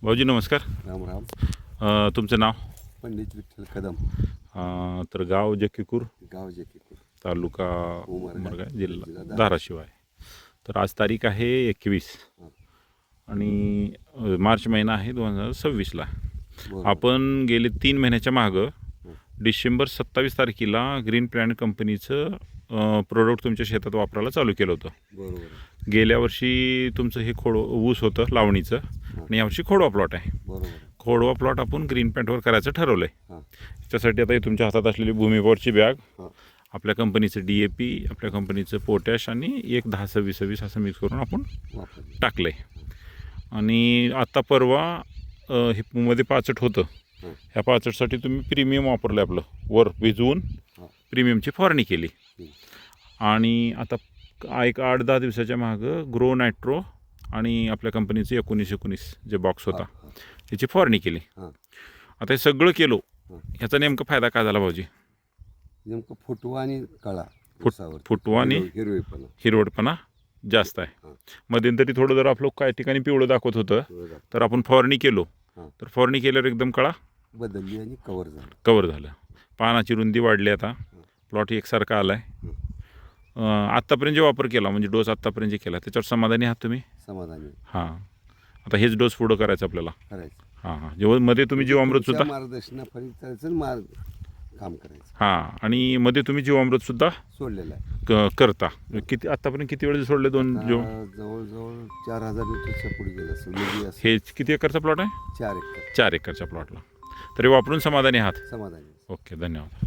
भाऊजी नमस्कार. राम राम. तुमचं नाव? पंडित विठ्ठल कदम. तर गाव जक्कीपूर, गाव जेकीपूर, तालुका उमरगा, उमरगा, जिल्हा जिल्हा धाराशिव आहे. तर आज तारीख आहे 21 हां. आणि मार्च महिना आहे 2026ला. बरोबर. आपण गेले 3 महिन्याच्या मागं हं. डिसेंबर 27 तारखेला ग्रीन प्लॅन कंपनीचं प्रोडक्ट तुमच्या शेतात वापरायला चालू केलं होतं. बरोबर. गेल्या वर्षी तुमचं हे ऊस होतं लावणीचं आणि यावर्षी खोडवा प्लॉट आहे. बरोबर. खोडवा प्लॉट आपण ग्रीन पॅन्टवर करायचं ठरवलं आहे. हां. त्याच्यासाठी आता हे तुमच्या हातात असलेली भूमीपॉवरची बॅग, हां. आपल्या कंपनीचं DAP, आपल्या कंपनीचं पोटॅश आणि 10-10-20-20 असं मिक्स करून आपण वापरलं. टाकलं आहे. आणि आत्ता परवा हे मध्ये पाचट होतं. हां. ह्या पाचटसाठी तुम्ही प्रीमियम वापरलं आहे. आपलं वर भिजवून हां. प्रीमियमची फवारणी केली. हं. आणि आता एक 8-10 दिवसाच्या मागं ग्रो नायट्रो आणि आपल्या कंपनीचं 19-19 जे बॉक्स होता हां. त्याची फवारणी केली. हां. आता हे सगळं केलो, हां. ह्याचा नेमका फायदा काय झाला भाऊजी? नेमकं फुटवा आणि कळा ऊसावर. फुटवा आणि हिरवेपणा. हिरवटपणा जास्त आहे. हां. मध्यंतरी थोडं जर आपलं काही ठिकाणी पिवळं दाखवत होतं, बरोबर. तर आपण फवारणी केलो हां. तर फवारणी केल्यावर एकदम कळा बदलली आणि कवर झालं. कवर झालं. पानाची रुंदी वाढली. आता प्लॉट एकसारखा आला आहे. आत्तापर्यंत जे वापर केला म्हणजे डोस आत्तापर्यंत जे केला त्याच्यावर समाधानी आहात तुम्ही? समाधानी हां. आता हेच डोस पुढं करायचं आपल्याला. करायचं. हां. जेव्हा मध्ये तुम्ही जीवामृतसुद्धा मार्गदर्शनापर्यंत मार्ग काम करायचं. हां. आणि मध्ये तुम्ही जीवामृतसुद्धा सोडलेलं आहे. करता. किती आत्तापर्यंत किती वेळ सोडले? 2 जवळजवळ 4000 लिटरच्या पुढे गेलं असेल. म्हणजे असं हे किती एकरचा प्लॉट आहे? 4 एकर. 4 एकरच्या प्लॉटला. तरी वापरून समाधानी आहात? समाधानी. ओके, धन्यवाद.